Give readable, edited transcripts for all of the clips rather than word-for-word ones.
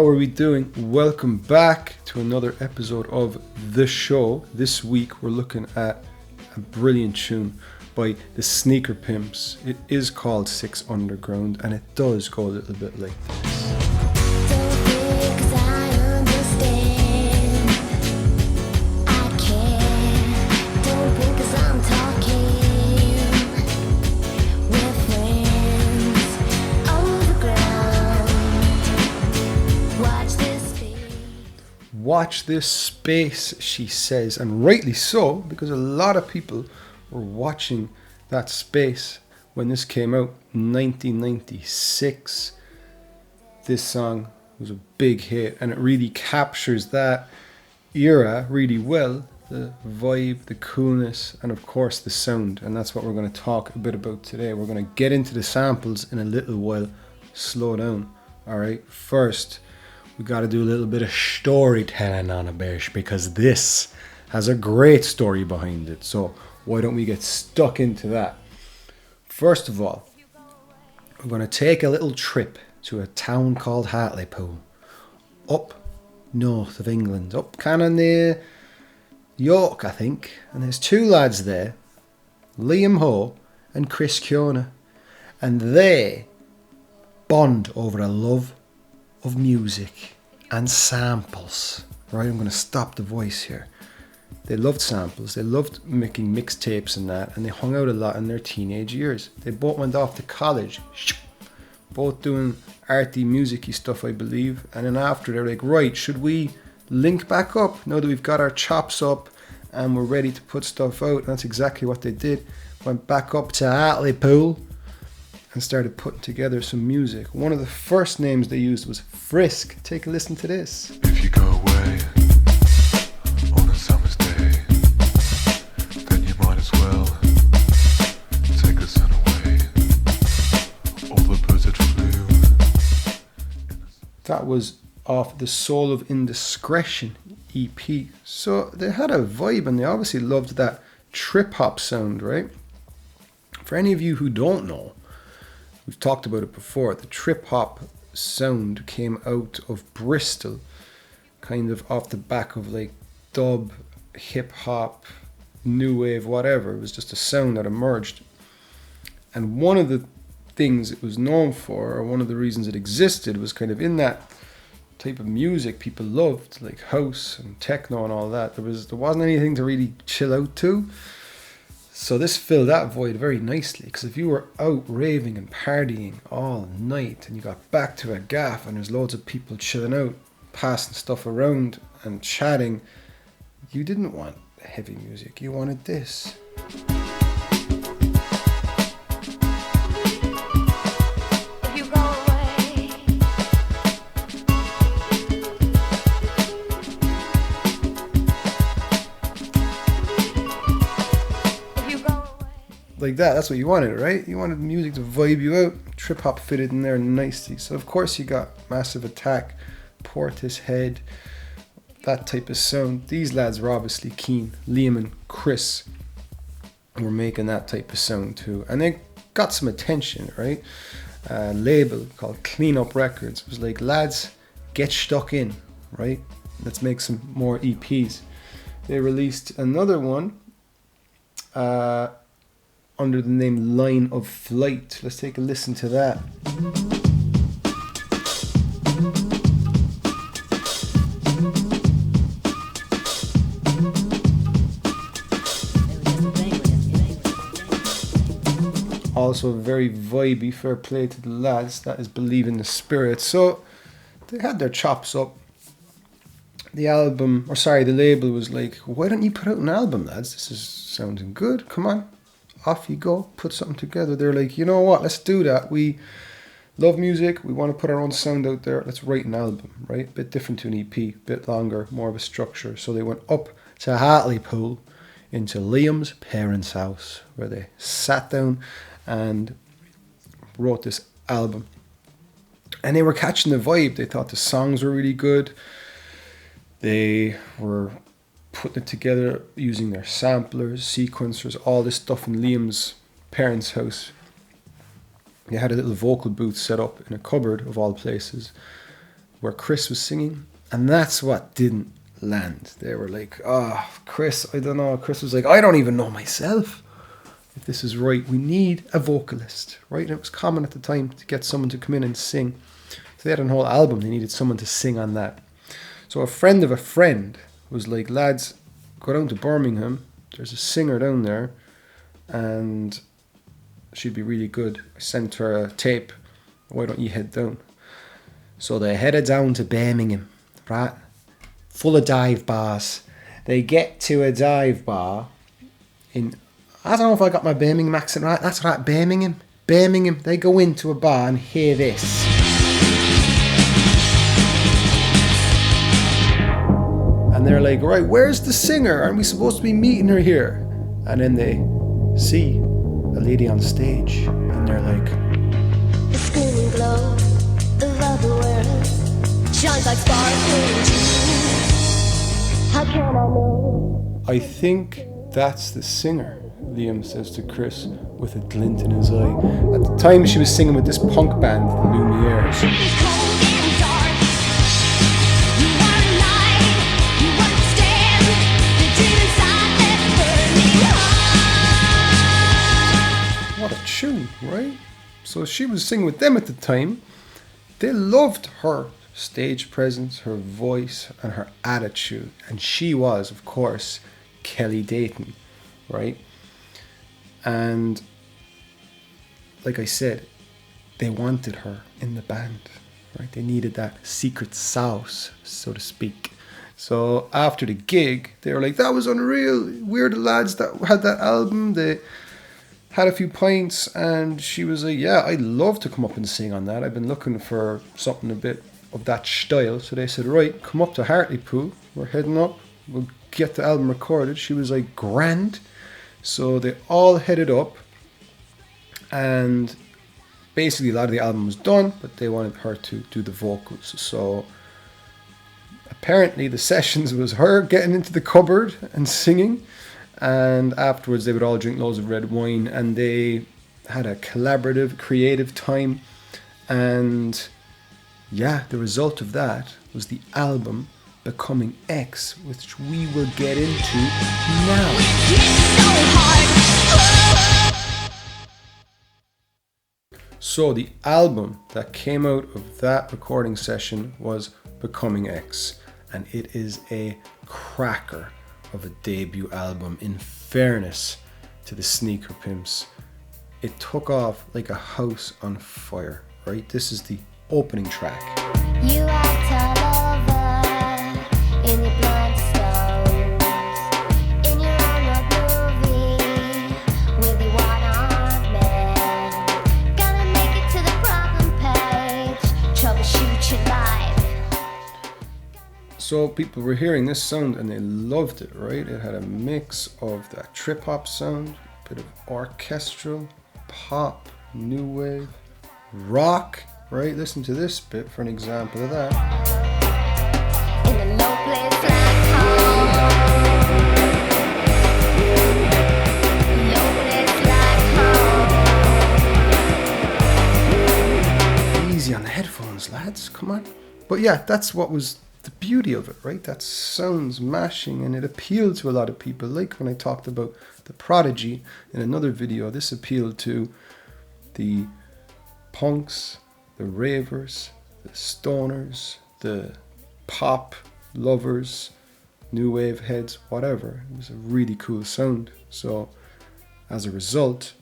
How are we doing? Welcome back to another episode of The Show. This week we're looking at a brilliant tune by the Sneaker Pimps. It is called 6 Underground and it does go a little bit like this. Watch this space, she says, and rightly so, because a lot of people were watching that space when this came out in 1996. This song was a big hit and it really captures that era really well. The vibe, the coolness, and of course the sound, and that's what we're going to talk a bit about today. We're going to get into the samples in a little while. Slow down. Alright, first we got to do a little bit of storytelling on a bish, because this has a great story behind it. So why don't we get stuck into that? First of all, we're going to take a little trip to a town called Hartlepool, up north of England, up kind of near York, I think. And there's two lads there, Liam Ho and Chris Kiona, and they bond over a love of music and samples. Right, I'm going to stop the voice here. They loved samples, they loved making mixtapes and that, and they hung out a lot in their teenage years. They both went off to college, both doing arty, musicy stuff, I believe. And then after, they're like, right, should we link back up now that we've got our chops up and we're ready to put stuff out? And that's exactly what they did. Went back up to Hartlepool and started putting together some music. One of the first names they used was Frisk. Take a listen to this. If you go away on a summer's day, then you might as well take the sun away. All the birds that flew. That was off the Soul of Indiscretion EP. So they had a vibe and they obviously loved that trip hop sound, right? For any of you who don't know, we've talked about it before. The trip hop sound came out of Bristol, kind of off the back of like dub, hip hop, new wave, whatever. It was just a sound that emerged. And one of the things it was known for, or one of the reasons it existed, was kind of in that type of music people loved, like house and techno and all that. There wasn't anything to really chill out to. So this filled that void very nicely, because if you were out raving and partying all night and you got back to a gaff and there's loads of people chilling out, passing stuff around and chatting, you didn't want heavy music, you wanted this. Like that's what you wanted, right? You wanted music to vibe you out. Trip hop fitted in there nicely. So of course you got Massive Attack, Portishead, that type of sound. These lads were obviously keen. Liam and Chris were making that type of sound too, and they got some attention, right? A label called Clean Up Records was like, lads, get stuck in, right? Let's make some more EPs. They released another one under the name Line of Flight. Let's take a listen to that. Also very vibey, fair play to the lads. That is Believe in the Spirit. So they had their chops up. The label was like, why don't you put out an album, lads? This is sounding good. Come on. Off you go, put something together. They're like, you know what, let's do that. We love music, we want to put our own sound out there, let's write an album, right? Bit different to an EP, bit longer, more of a structure. So they went up to Hartlepool into Liam's parents' house, where they sat down and wrote this album. And they were catching the vibe. They thought the songs were really good. They were putting it together using their samplers, sequencers, all this stuff in Liam's parents' house. They had a little vocal booth set up in a cupboard of all places. where Chris was singing, and that's what didn't land. They were like, oh, Chris, I don't know. Chris was like, I don't even know myself if this is right. We need a vocalist, right? And it was common at the time to get someone to come in and sing. So they had a whole album. They needed someone to sing on that. So a friend of a friend was like, lads, go down to Birmingham. There's a singer down there, and she'd be really good. I sent her a tape. Why don't you head down? So they headed down to Birmingham, right? Full of dive bars. They get to a dive bar in, I don't know if I got my Birmingham accent right. That's right, Birmingham. Birmingham. They go into a bar and hear this. And they're like, right, where's the singer? Aren't we supposed to be meeting her here? And then they see a lady on stage, and they're like, the screaming glow of other world shines like sparkling jewels. How can I know? I think that's the singer, Liam says to Chris with a glint in his eye. At the time, she was singing with this punk band, the Lumières. It's cold and dark. You are alive. You understand the deep inside that's burning hot. What a tune, right? So she was singing with them at the time. They loved her stage presence, her voice, and her attitude. And she was, of course, Kelli Dayton, right? And like I said, they wanted her in the band, right? They needed that secret sauce, so to speak. So after the gig, they were like, that was unreal. We're the lads that had that album. They had a few pints, and she was like, yeah, I'd love to come up and sing on that. I've been looking for something a bit of that style. So they said, right, come up to Hartlepool. We're heading up. We'll get the album recorded. She was like, grand. So they all headed up, and basically a lot of the album was done, but they wanted her to do the vocals. So apparently the sessions was her getting into the cupboard and singing, and afterwards they would all drink loads of red wine, and they had a collaborative, creative time. And yeah, the result of that was the album Becoming X, which we will get into now. So the album that came out of that recording session was Becoming X, and it is a cracker of a debut album. In fairness to the Sneaker Pimps, it took off like a house on fire, right? This is the opening track. You act all over in your blind stones, in your own movie with your one-armed man. Gotta make it to the problem page, troubleshoot your life. So people were hearing this sound and they loved it, right? It had a mix of that trip hop sound, a bit of orchestral, pop, new wave, rock, right? Listen to this bit for an example of that. In a low place like home, low place like home. Easy on the headphones, lads, come on. But yeah, that's what was the beauty of it, right? That sounds mashing, and it appealed to a lot of people. Like when I talked about the Prodigy in another video, this appealed to the punks, the ravers, the stoners, the pop lovers, new wave heads, whatever. It was a really cool sound. So as a result,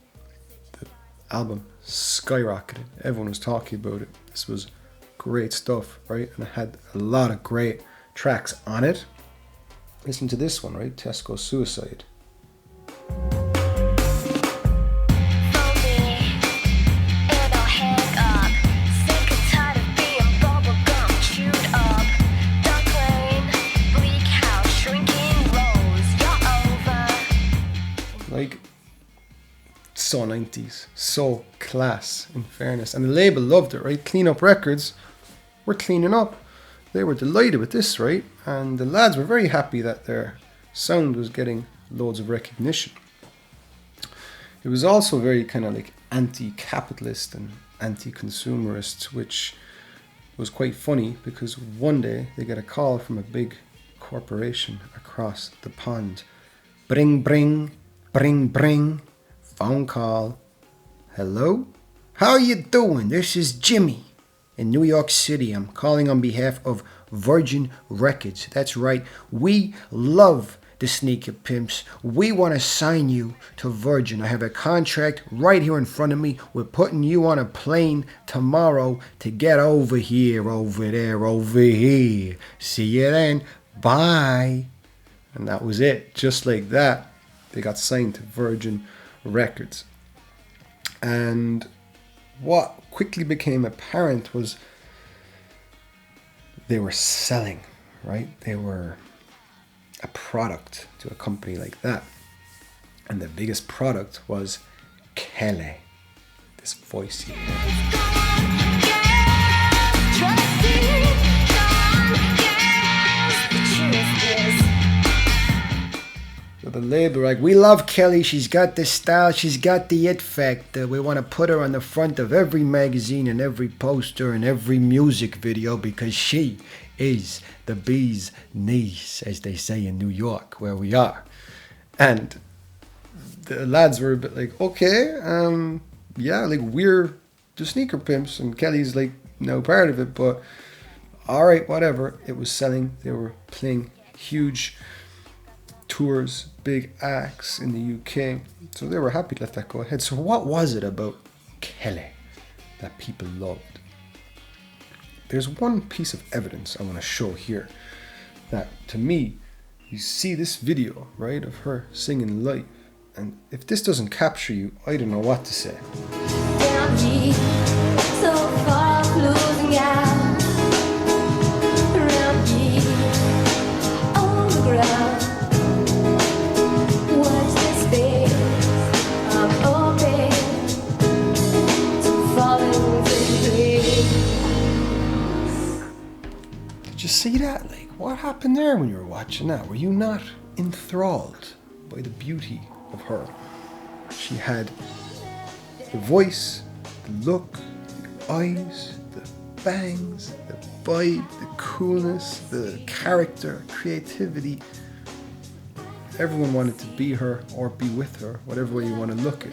the album skyrocketed. Everyone was talking about it. This was great stuff, right? And it had a lot of great tracks on it. Listen to this one, right? Tesco Suicide. Like, so 90s, so class, in fairness. And the label loved it, right? Clean Up Records were cleaning up. They were delighted with this, right? And the lads were very happy that their sound was getting loads of recognition. It was also very kind of like anti-capitalist and anti-consumerist, which was quite funny because one day they get a call from a big corporation across the pond. Bring, bring, bring, bring. Phone call. Hello? How you doing? This is Jimmy in New York City. I'm calling on behalf of Virgin Records. That's right. We love the Sneaker Pimps. We want to sign you to Virgin. I have a contract right here in front of me. We're putting you on a plane tomorrow to get over here, over there, over here. See you then. Bye. And that was it. Just like that, they got signed to Virgin Records. And what quickly became apparent was they were selling, right? They were a product to a company like that. And the biggest product was Kelli, this voice here. So the label, like, we love Kelli. She's got the style. She's got the it factor. We want to put her on the front of every magazine and every poster and every music video because she is the bee's knees, as they say in New York, where we are. And the lads were a bit like, okay, yeah, like, we're the Sneaker Pimps and Kelly's like no part of it, but all right, whatever. It was selling. They were playing huge tours, big acts in the UK, so they were happy to let that go ahead. So what was it about Kelli that people loved? There's one piece of evidence I want to show here that, to me, you see this video, right, of her singing live, and if this doesn't capture you, I don't know what to say. Did you see that? Like, what happened there when you were watching that? Were you not enthralled by the beauty of her? She had the voice, the look, the eyes, the bangs, the vibe, the coolness, the character, creativity. Everyone wanted to be her or be with her, whatever way you want to look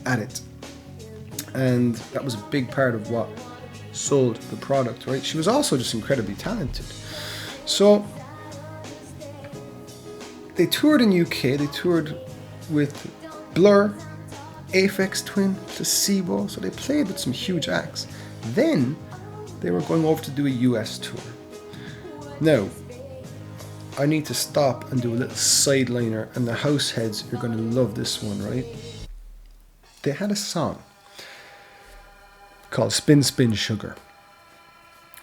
at it. And that was a big part of what sold the product, right? She was also just incredibly talented. So they toured in UK, they toured with Blur, Aphex Twin, Placebo, so they played with some huge acts. Then they were going over to do a US tour. Now, I need to stop and do a little sideliner, and the house heads, you're going to love this one, right? They had a song called Spin Spin Sugar,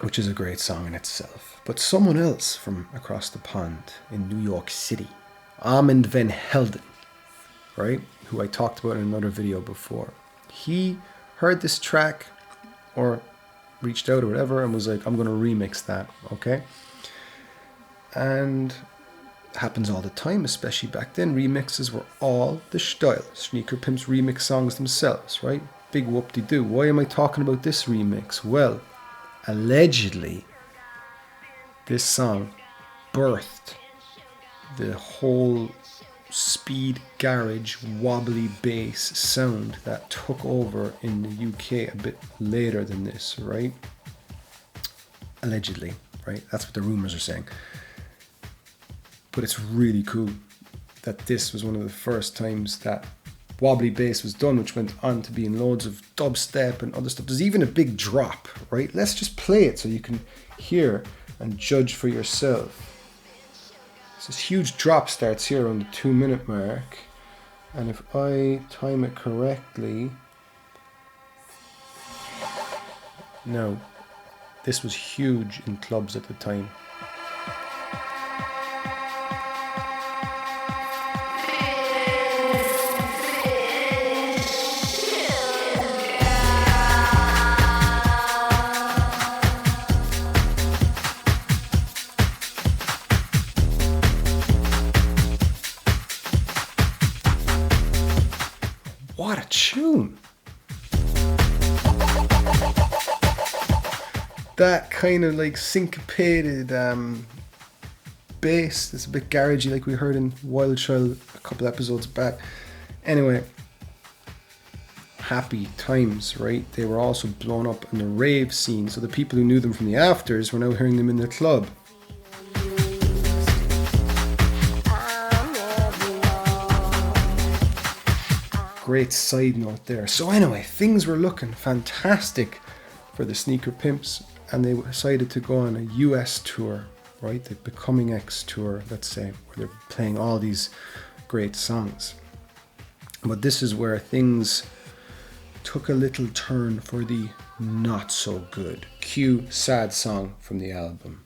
which is a great song in itself. But someone else from across the pond in New York City, Armand Van Helden, right, who I talked about in another video before, he heard this track or reached out or whatever and was like, I'm going to remix that, okay? And it happens all the time, especially back then. Remixes were all the style. Sneaker Pimps remix songs themselves, right? Big whoop-de-doo. Why am I talking about this remix? Well, allegedly, this song birthed the whole speed garage wobbly bass sound that took over in the UK a bit later than this, right? Allegedly, right? That's what the rumors are saying. But it's really cool that this was one of the first times that wobbly bass was done, which went on to be in loads of dubstep and other stuff. There's even a big drop, right? Let's just play it so you can hear and judge for yourself. So this huge drop starts here on the 2-minute mark, and if I time it correctly, no, this was huge in clubs at the time. What a tune! that kind of like syncopated bass. It's a bit garagey, like we heard in Wild Child a couple episodes back. Anyway, happy times, right? They were also blown up in the rave scene, so the people who knew them from the afters were now hearing them in the club. Great side note there. So anyway, things were looking fantastic for the Sneaker Pimps, and they decided to go on a US tour, right? The Becoming X tour, let's say, where they're playing all these great songs. But this is where things took a little turn for the not so good. Cue sad song from the album.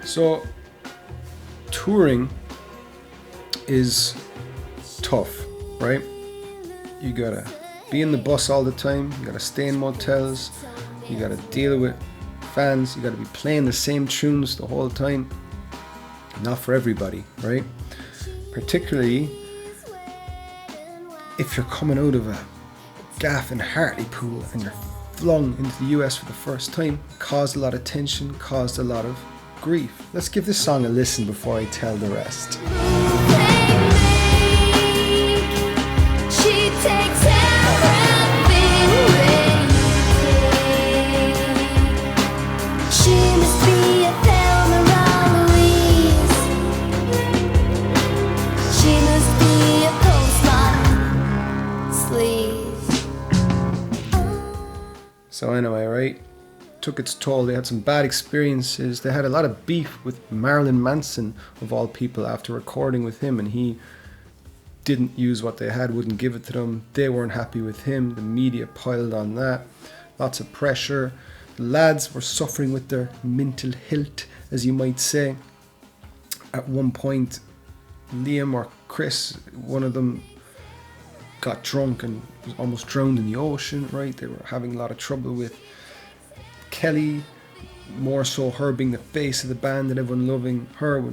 So, touring is tough, right? You gotta be in the bus all the time, you gotta stay in motels, you gotta deal with fans, you gotta be playing the same tunes the whole time. Not for everybody, right? Particularly if you're coming out of a gaff in Hartlepool and you're flung into the US for the first time. Caused a lot of tension, caused a lot of grief. Let's give this song a listen before I tell the rest. She takes everything she must be a Thelma Louise. She must be a postmodern sleaze. So anyway, right? Took its toll. They had some bad experiences. They had a lot of beef with Marilyn Manson, of all people, after recording with him, and he didn't use what they had, wouldn't give it to them. They weren't happy with him. The media piled on that. Lots of pressure. The lads were suffering with their mental health, as you might say. At one point, Liam or Chris, one of them, got drunk and was almost drowned in the ocean, right? They were having a lot of trouble with Kelli, more so her being the face of the band and everyone loving her.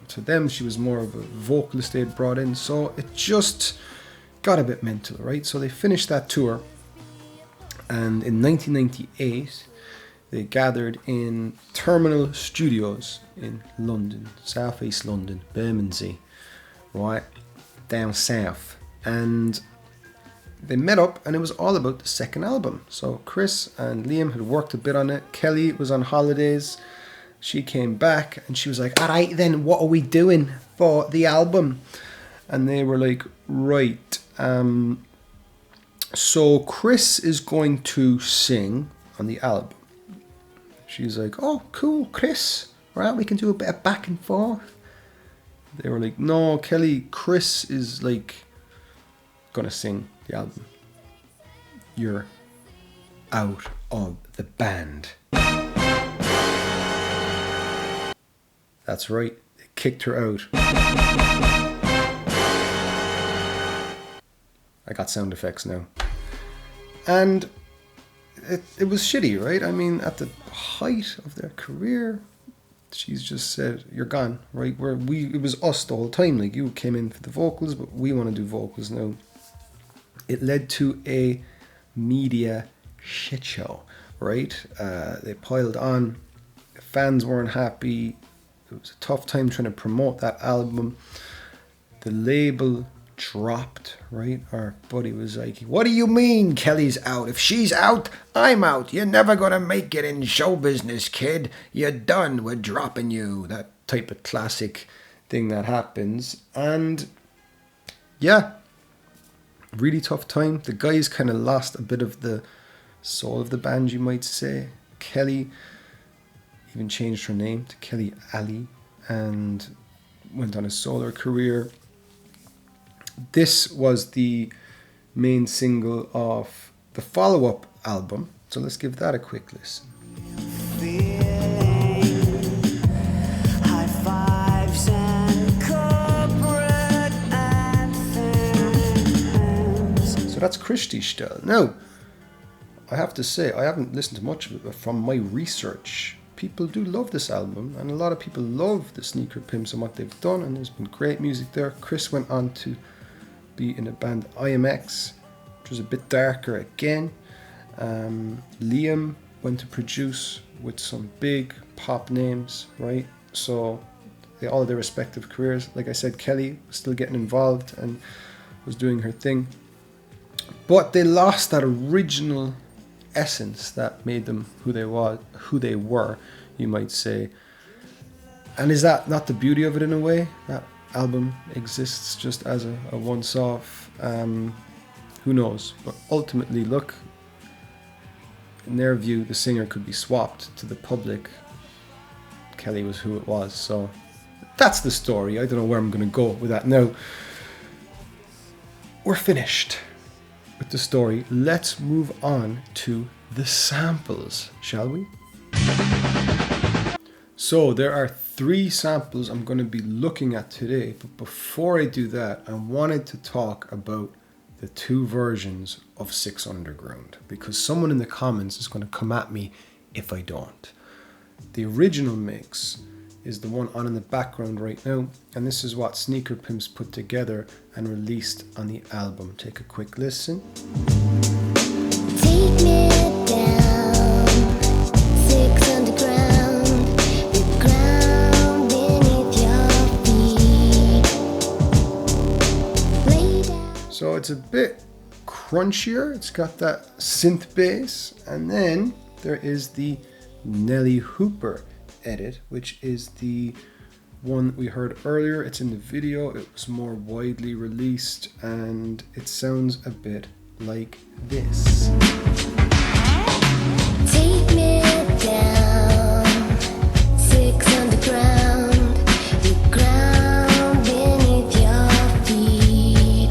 To them, she was more of a vocalist they had brought in, so it just got a bit mental, right? So they finished that tour, and in 1998 they gathered in Terminal Studios in London, South East London, Bermondsey, right down south, and they met up, and it was all about the second album. So Chris and Liam had worked a bit on it. Kelli was on holidays. She came back and she was like, all right then, what are we doing for the album? And they were like, right. So Chris is going to sing on the album. She's like, oh, cool, Chris. Right, we can do a bit of back and forth. They were like, no, Kelli, Chris is like gonna sing the album. You're out of the band. That's right, they kicked her out. I got sound effects now. And it was shitty, right? I mean, at the height of their career, she's just said, you're gone, right? It was us the whole time. Like, you came in for the vocals, but we want to do vocals now. It led to a media shit show, right? They piled on. The fans weren't happy. It was a tough time trying to promote that album. The label dropped, right? Our buddy was like, what do you mean Kelly's out? If she's out, I'm out. You're never gonna make it in show business, kid. You're done. We're dropping you. That type of classic thing that happens. And yeah, really tough time. The guys kind of lost a bit of the soul of the band, you might say. Kelli even changed her name to Kelli Ali and went on a solo career. This was the main single of the follow-up album, so let's give that a quick listen. So that's Christy Stell. Now, I have to say, I haven't listened to much of it, but from my research, people do love this album, and a lot of people love the Sneaker Pimps and what they've done, and there's been great music there. Chris went on to be in a band IMX, which was a bit darker again. Liam went to produce with some big pop names, right? So they all had their respective careers. Like I said, Kelli was still getting involved and was doing her thing, but they lost that original essence that made them who they were, you might say. And is that not the beauty of it in a way? That album exists just as a once-off. Who knows? But ultimately, look, in their view, the singer could be swapped. To the public, Kelli was who it was. So that's the story. I don't know where I'm going to go with that now. We're finished with the story. Let's move on to the samples, shall we? So there are 3 samples I'm going to be looking at today, but before I do that, I wanted to talk about the 2 versions of Six Underground, because someone in the comments is going to come at me if I don't. The original mix is the one on in the background right now, and this is what Sneaker Pimps put together and released on the album. Take a quick listen. Take me down, six underground, the ground beneath your feet. Lay down. So it's a bit crunchier, it's got that synth bass, and then there is the Nellee Hooper edit, which is the one we heard earlier. It's in the video, it was more widely released, and it sounds a bit like this. Take me down, six underground, the ground beneath your feet.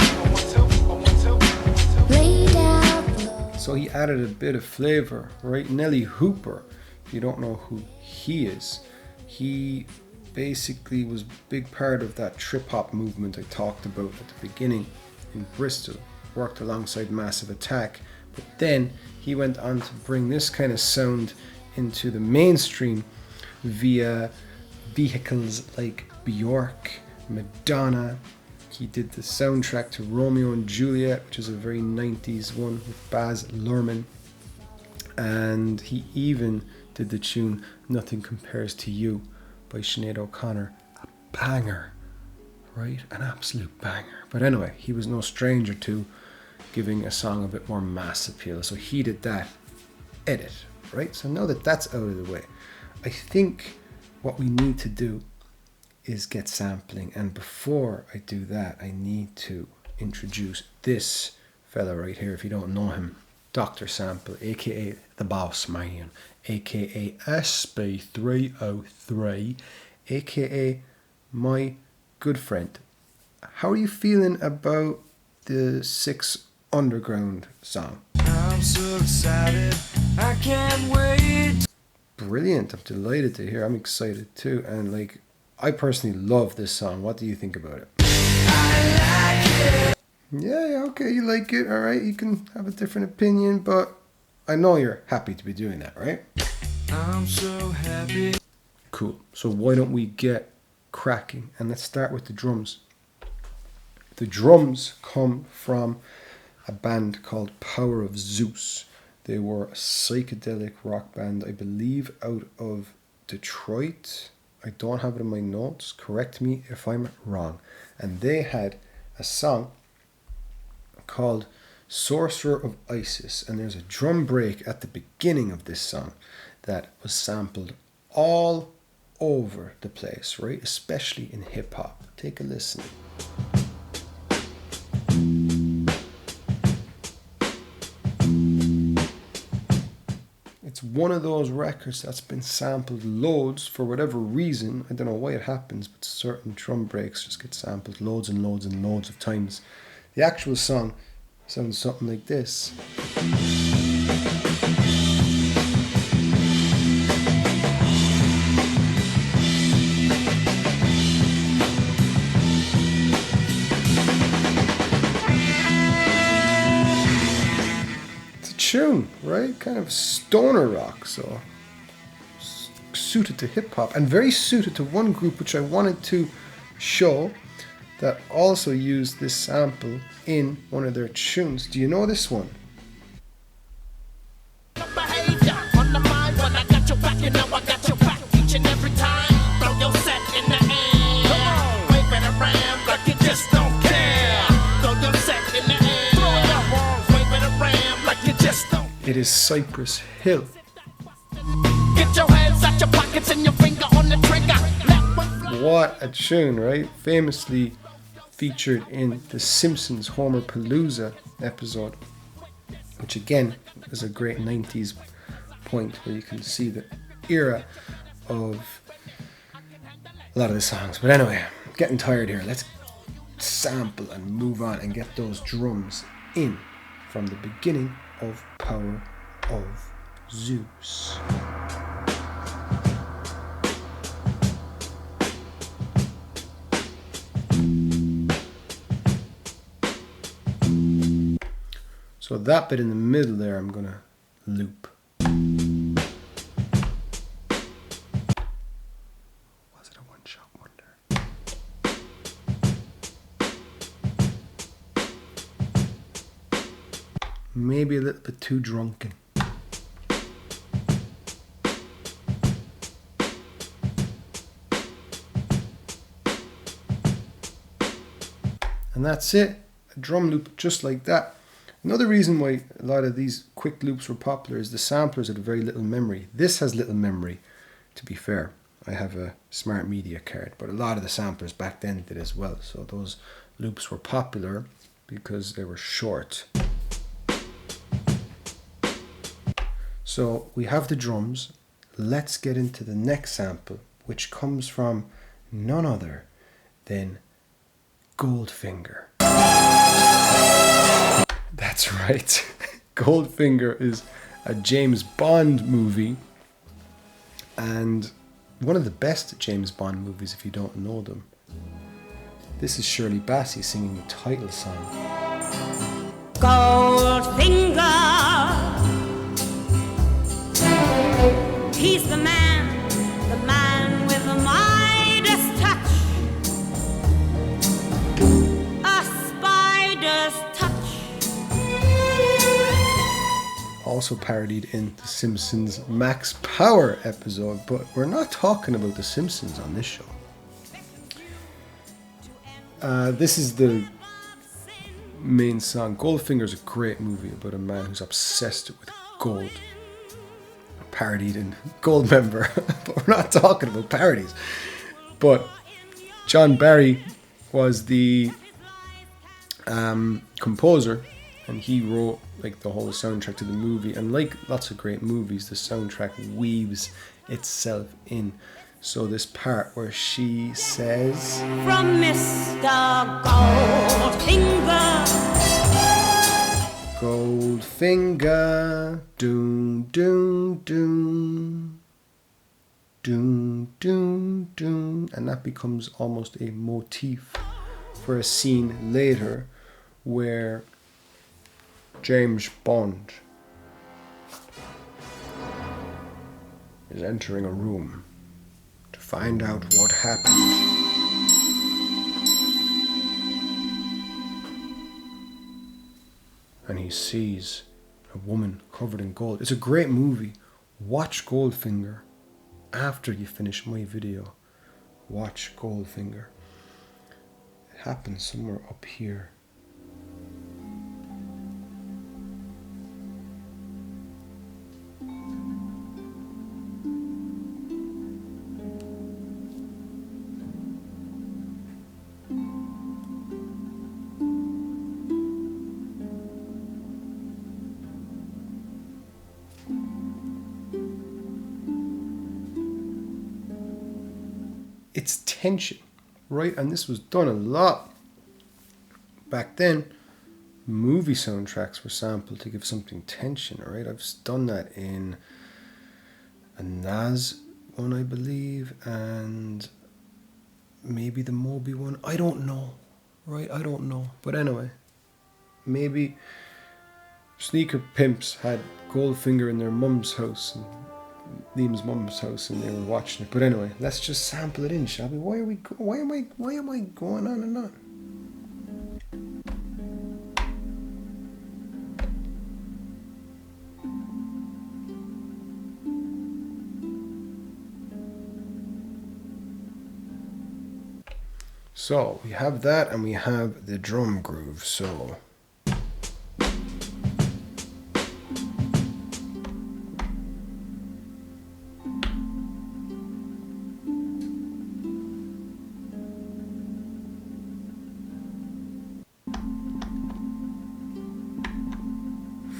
Laid out low. So he added a bit of flavor, right? Nellee Hooper, if you don't know who he is, he basically was a big part of that trip hop movement I talked about at the beginning in Bristol. Worked alongside Massive Attack, but then he went on to bring this kind of sound into the mainstream via vehicles like Bjork, Madonna. He did the soundtrack to Romeo and Juliet, which is a very 90s one with Baz Luhrmann, and he even did the tune Nothing Compares to You by Sinead O'Connor. A banger, right? An absolute banger. But anyway, he was no stranger to giving a song a bit more mass appeal, so he did that edit, right? So now that that's out of the way, I think what we need to do is get sampling, and before I do that, I need to introduce this fella right here. If you don't know him, Dr. Sample, aka the Boss Man, aka SP303, aka my good friend. How are you feeling about the Six Underground song? I'm so excited, I can't wait. Brilliant, I'm delighted to hear. I'm excited too, and like, I personally love this song. What do you think about it? I like it. Yeah, okay, you like it, alright, you can have a different opinion, but I know you're happy to be doing that, right? I'm so happy. Cool, so why don't we get cracking, and let's start with the drums. The drums come from a band called Power of Zeus. They were a psychedelic rock band, I believe out of Detroit. I don't have it in my notes, correct me if I'm wrong. And they had a song called Sorcerer of Isis, and there's a drum break at the beginning of this song that was sampled all over the place, right? Especially in hip hop. Take a listen. It's one of those records that's been sampled loads for whatever reason. I don't know why it happens, but certain drum breaks just get sampled loads and loads and loads of times. The actual song sounds something like this. It's a tune, right? Kind of stoner rock, so suited to hip hop and very suited to one group which I wanted to show that also used this sample in one of their tunes. Do you know this one? Behavior on the mind when I got your back, you know I got your back each and every time. Throw your set in the air. Come on, wave it around like you just don't care. Throw your set in the air. Throw it up, wave it around like you just don't. It is Cypress Hill. Get your hands out your pockets and your finger on the trigger. Let one fly. What a tune, right? Famously featured in the Simpsons Homer Palooza episode, which again is a great 90s point where you can see the era of a lot of the songs. But anyway, I'm getting tired here. Let's sample and move on and get those drums in from the beginning of Power of Zeus. So that bit in the middle there, I'm gonna loop. Was it a one-shot wonder? Maybe a little bit too drunken. And that's it, a drum loop just like that. Another reason why a lot of these quick loops were popular is the samplers had very little memory. This has little memory, to be fair. I have a smart media card, but a lot of the samplers back then did as well. So those loops were popular because they were short. So we have the drums. Let's get into the next sample, which comes from none other than Goldfinger. That's right. Goldfinger is a James Bond movie, and one of the best James Bond movies if you don't know them. This is Shirley Bassey singing the title song. Goldfinger, he's the man with the Midas touch, a spider's touch. Also parodied in The Simpsons Max Power episode, but we're not talking about The Simpsons on this show. This is the main song. Goldfinger is a great movie about a man who's obsessed with gold. Parodied in Goldmember, but we're not talking about parodies. But John Barry was the composer, and he wrote like the whole soundtrack to the movie. And like lots of great movies, the soundtrack weaves itself in. So this part where she says, From Mr. Goldfinger, Goldfinger, doom, doom, doom, doom, doom, doom, and that becomes almost a motif for a scene later where James Bond is entering a room to find out what happened. And he sees a woman covered in gold. It's a great movie. Watch Goldfinger after you finish my video. Watch Goldfinger. It happens somewhere up here. It's tension, right? And this was done a lot back then. Movie soundtracks were sampled to give something tension, right? I've done that in a Nas one, I believe, and maybe the Moby one. I don't know, right? I don't know. But anyway, maybe Sneaker Pimps had Goldfinger in their mum's house, and Liam's mum's house and they were watching it. But anyway, let's just sample it in, shall we? Why am I going on and on? So we have that and we have the drum groove. So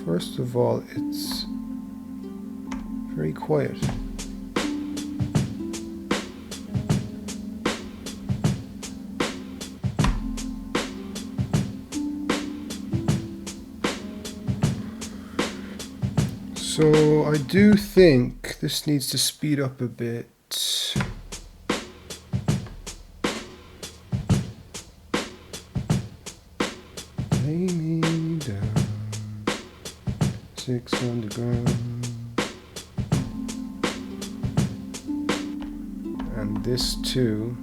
first of all, it's very quiet. So I do think this needs to speed up a bit. Lay me down, 6 underground. And this too.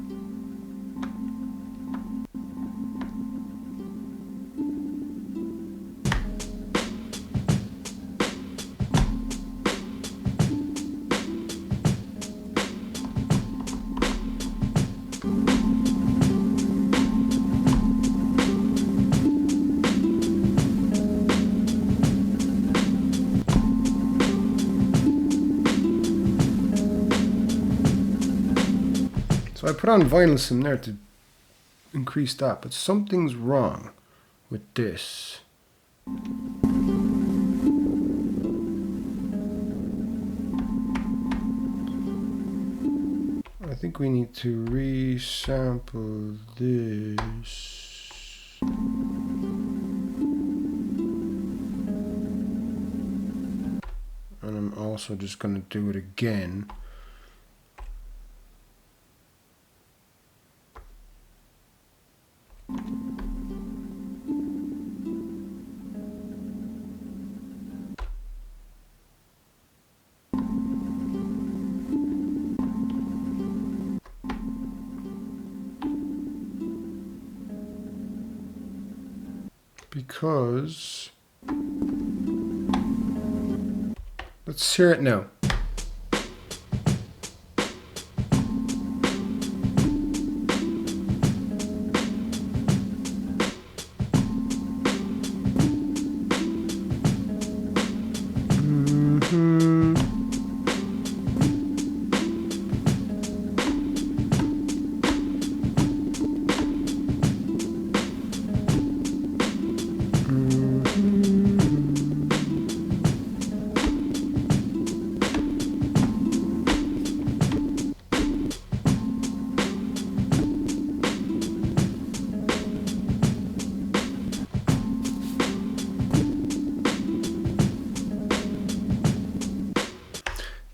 So I put on vinyl sim there to increase that, but something's wrong with this. I think we need to resample this. And I'm also just going to do it again. Because let's hear it now.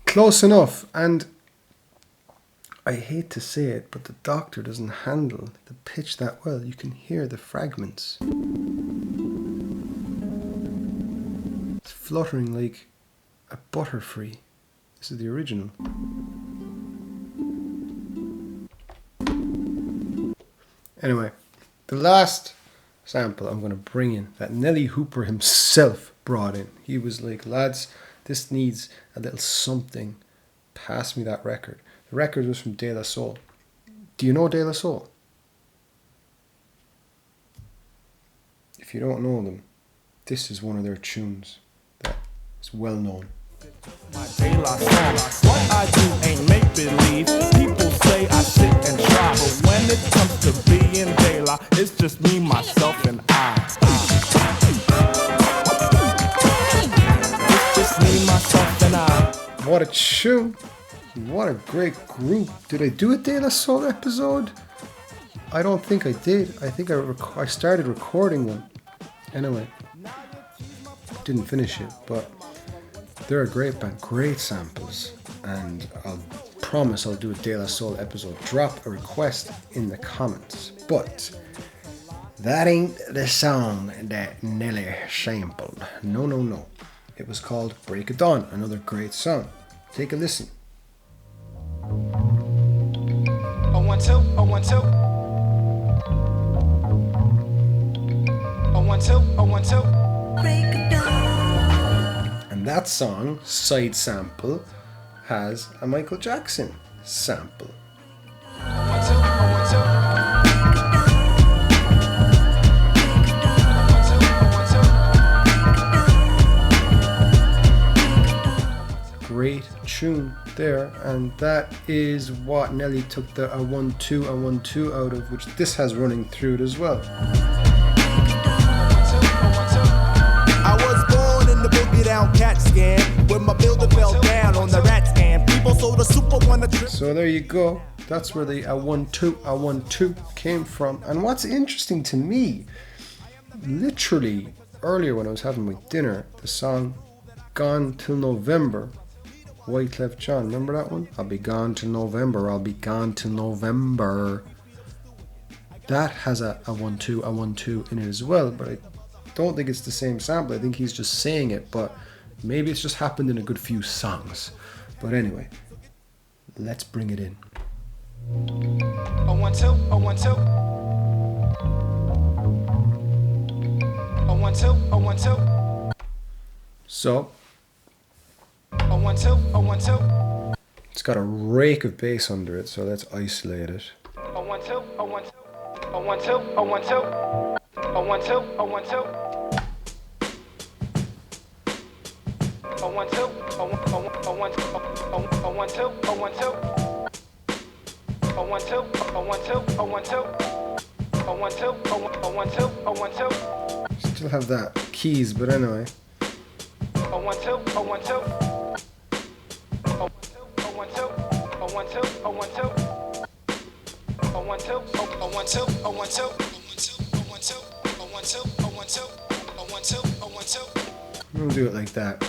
Close enough, and I hate to say it, but the Doctor doesn't handle the pitch that well. You can hear the fragments. It's fluttering like a butterfree. This is the original. Anyway, the last sample I'm going to bring in that Nellee Hooper himself brought in. He was like, lads, this needs a little something. Pass me that record. The record was from De La Soul. Do you know De La Soul? If you don't know them, this is one of their tunes that is well known. My De La Soul. What I do ain't make believe. People say I sit and try, but when it comes to being De La, it's just me, myself, and I. Me, myself, and I. What a tune! What a great group! Did I do a De La Soul episode? I don't think I did. I think I started recording one. Anyway, didn't finish it, but they're a great band, great samples, and I'll promise I'll do a De La Soul episode. Drop a request in the comments. But that ain't the song that Nellee sampled. No. It was called Break of Dawn, another great song. Take a listen. Oh, 1 2, oh, 1 2. Oh, 1 2, oh, 1 2. And that song, Side Sample, has a Michael Jackson sample. 1 2, oh, 1 2. Great tune there, and that is what Nellee took the a 1-2 and 1-2 out of, which this has running through it as well. I was born in the boogie down cat scan when my builder fell down on the rat scan. People sold a super one a trip. So there you go. That's where the a 1-2 a 1-2 came from. And what's interesting to me, literally earlier when I was having my dinner, the song Gone Till November, Wyclef Jean, remember that one? I'll be gone till November, I'll be gone till November. That has a 1-2 a 1-2 in it as well, but I don't think it's the same sample. I think he's just saying it, but maybe it's just happened in a good few songs. But anyway, let's bring it in. Oh, 1 2, oh, 1 2. Oh, 1 2, oh, 1 2. So, Oh, 1 2, oh, 1 2. it's got a rake of bass under it, so let's isolate it. Oh, 1 2, oh, 1 2. Oh, 1 2, oh, 1 2. Oh, 1 2, oh, 1 2. Oh, 1 2, oh, 1 2, oh, 1 2, oh, 1 2, oh, 1 2. Oh, 1 2, oh, 1 2, oh, 1 2. Oh, 1 2, oh, 1 2, oh, 1 2. Still have that keys, but anyway. Oh, 1 2, oh, 1 2. Oh, 1 2, oh, 1 2, oh, 1 2. Oh, 1 2, oh, 1 2, oh, 1 2. Oh, 1 2, oh, 1 2, oh, 1 2. Oh, 1 2, oh, 1 2. We'll do it like that.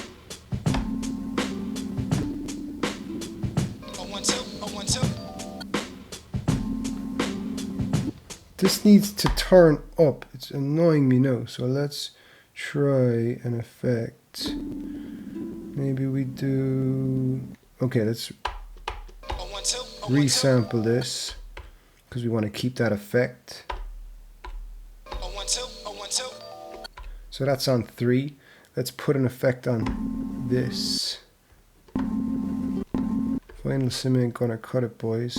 Oh, 1 2, oh, 1 2. This needs to turn up. It's annoying me now. So let's try an effect. Maybe we do... Okay, let's Oh, 1 2, oh, 1 2. resample this because we want to keep that effect. Oh, 1 2, oh, 1 2. So that's on 3. Let's put an effect on this. Final sim ain't gonna cut it, boys.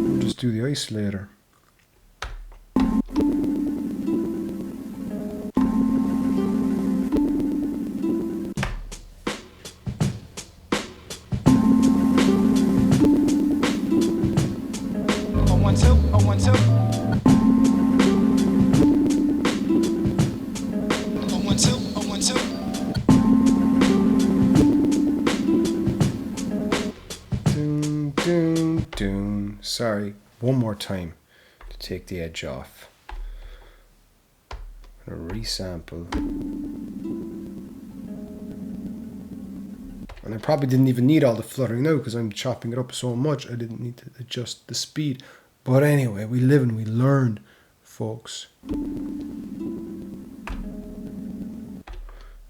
We'll just do the isolator. Oh, 1 2, oh, 1 2. Oh, 1 2, oh, 1 2. Doom, doom, doom. Sorry, one more time to take the edge off. I'm gonna resample. And I probably didn't even need all the fluttering now because I'm chopping it up so much I didn't need to adjust the speed. But anyway, we live and we learn, folks.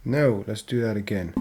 Now, let's do that again.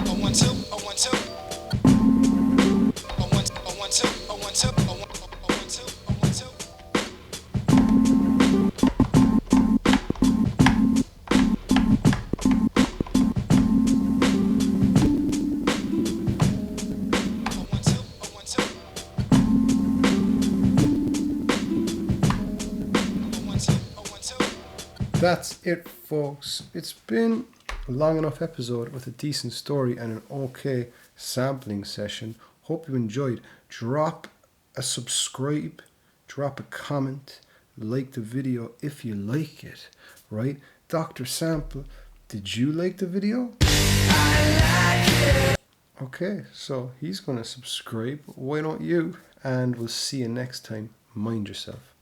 Oh, 1 2, oh, 1 2. Oh, 1 2, oh, 1 2. Oh, 1 2, oh, 1 2. That's it, folks. It's been a long enough episode with a decent story and an okay sampling session. Hope you enjoyed. Drop a subscribe, drop a comment, like the video if you like it, right? Dr. Sample, did you like the video? Okay, so he's going to subscribe. Why don't you? And we'll see you next time. Mind yourself.